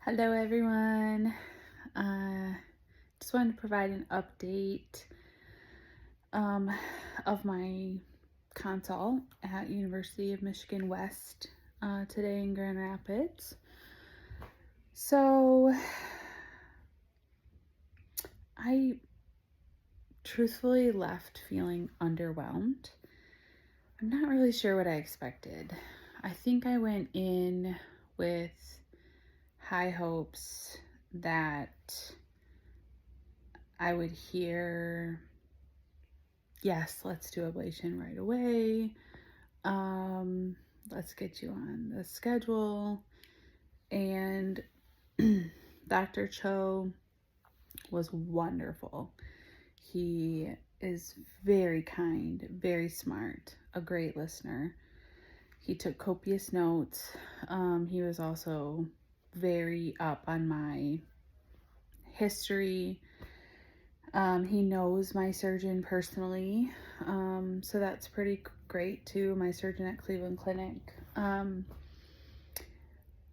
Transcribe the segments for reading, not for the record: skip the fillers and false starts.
Hello, everyone. Uh, just wanted to provide an update um, of my consult at University of Michigan West today in Grand Rapids. So, I truthfully left feeling underwhelmed. I'm not really sure what I expected. I think I went in with high hopes that I would hear, yes, let's do ablation right away. Um, let's get you on the schedule. And Dr. Cho was wonderful. He is very kind, very smart, a great listener. He took copious notes. He was also very up on my history. He knows my surgeon personally, so that's pretty great too. My surgeon at Cleveland Clinic.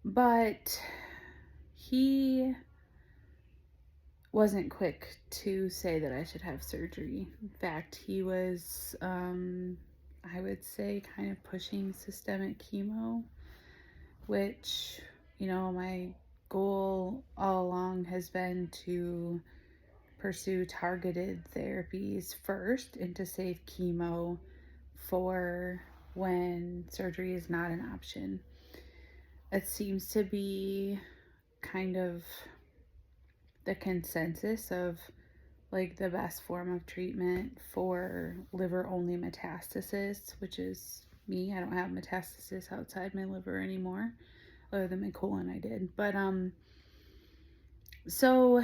But he wasn't quick to say that I should have surgery. In fact, he was, I would say, kind of pushing systemic chemo, which, my goal all along has been to pursue targeted therapies first and to save chemo for when surgery is not an option. It seems to be kind of the consensus of like the best form of treatment for liver only metastasis, which is me. I don't have metastasis outside my liver anymore, other than my colon I did. But so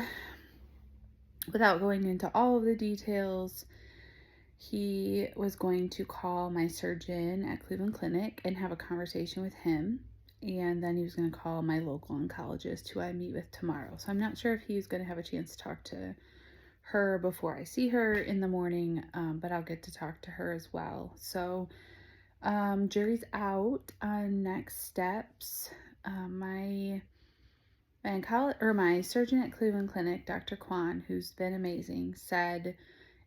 without going into all of the details, he was going to call my surgeon at Cleveland Clinic and have a conversation with him. And then he was going to call my local oncologist who I meet with tomorrow. So I'm not sure if he's going to have a chance to talk to her before I see her in the morning, but I'll get to talk to her as well. So jury's out on next steps. My surgeon at Cleveland Clinic, Dr. Kwan, who's been amazing, said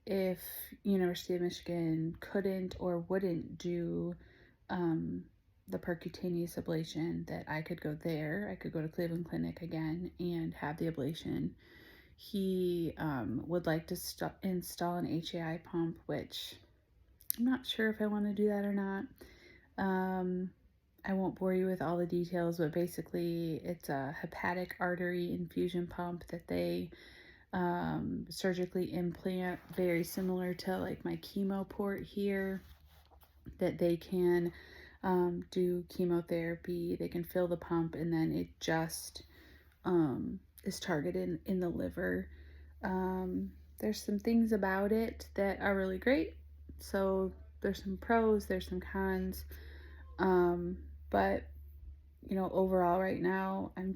if University of Michigan couldn't or wouldn't do the percutaneous ablation, that I could go there. I could go to Cleveland Clinic again and have the ablation. He would like to install an HAI pump, which I'm not sure if I want to do that or not. I won't bore you with all the details, but basically it's a hepatic artery infusion pump that they surgically implant, very similar to like my chemo port here, that they can do chemotherapy. They can fill the pump and then it just is targeted in the liver. There's some things about it that are really great. So there's some pros, there's some cons. But overall right now, I'm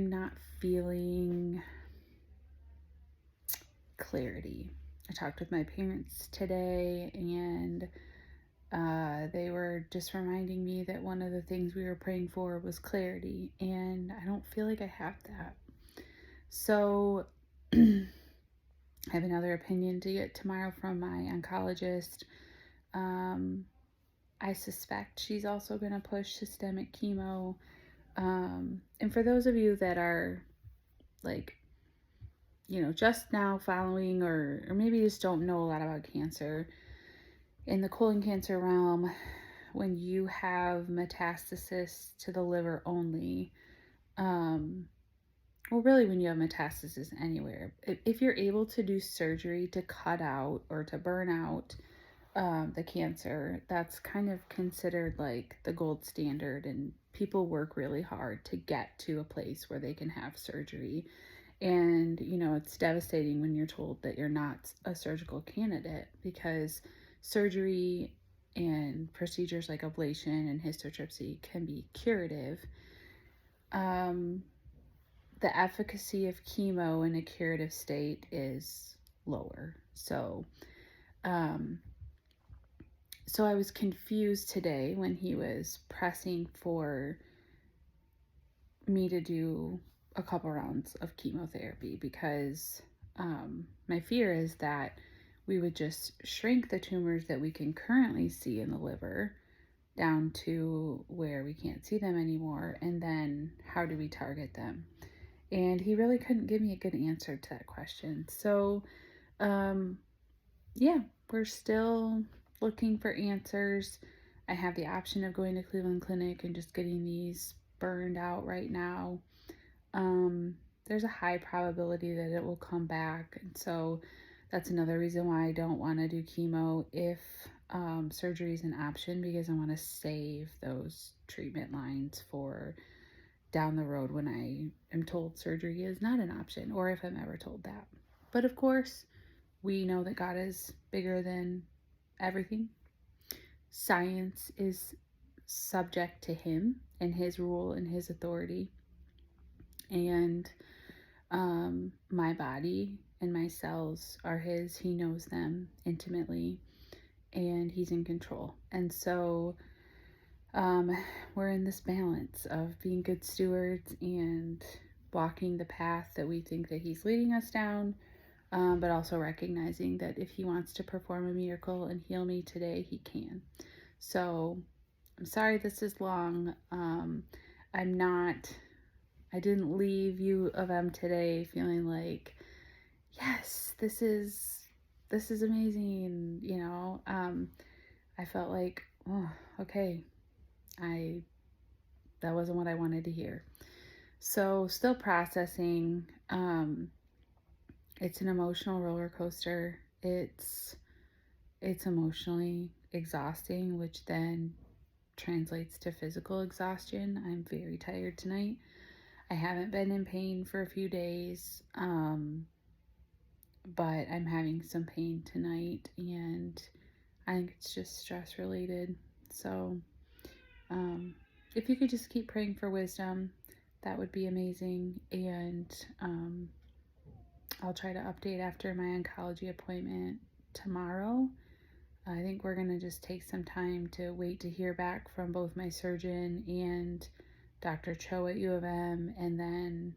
not feeling clarity. I talked with my parents today and they were just reminding me that one of the things we were praying for was clarity, and I don't feel like I have that. So I have another opinion to get tomorrow from my oncologist. I suspect she's also going to push systemic chemo. And for those of you that are like, just now following or maybe just don't know a lot about cancer, in the colon cancer realm, when you have metastasis to the liver only, well, really, when you have metastasis anywhere, if you're able to do surgery to cut out or to burn out the cancer, that's kind of considered like the gold standard, and people work really hard to get to a place where they can have surgery. And it's devastating when you're told that you're not a surgical candidate, because surgery and procedures like ablation and histotripsy can be curative. The efficacy of chemo in a curative state is lower. So I was confused today when he was pressing for me to do a couple rounds of chemotherapy because my fear is that we would just shrink the tumors that we can currently see in the liver down to where we can't see them anymore, and then how do we target them? And he really couldn't give me a good answer to that question. So, um, yeah, we're still looking for answers. I have the option of going to Cleveland Clinic and just getting these burned out right now. There's a high probability that it will come back. And so that's another reason why I don't want to do chemo if surgery is an option, because I want to save those treatment lines for down the road when I am told surgery is not an option, or if I'm ever told that. But of course, we know that God is bigger than everything. Science is subject to Him and His rule and His authority. And my body and my cells are His. He knows them intimately, and He's in control. And so we're in this balance of being good stewards and walking the path that we think that He's leading us down, but also recognizing that if He wants to perform a miracle and heal me today, He can. So I'm sorry this is long. I didn't leave U of M today feeling like, yes, this is amazing, you know. I felt like, oh, okay, I that wasn't what I wanted to hear. So still processing. It's an emotional roller coaster. It's emotionally exhausting, which then translates to physical exhaustion. I'm very tired tonight. I haven't been in pain for a few days, but I'm having some pain tonight, and I think it's just stress related. So, um, if you could just keep praying for wisdom, that would be amazing. And I'll try to update after my oncology appointment tomorrow. I think we're going to just take some time to wait to hear back from both my surgeon and Dr. Cho at U of M, and then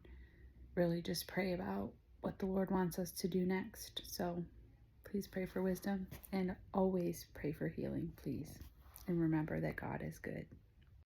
really just pray about what the Lord wants us to do next. So please pray for wisdom and always pray for healing, please. And remember that God is good.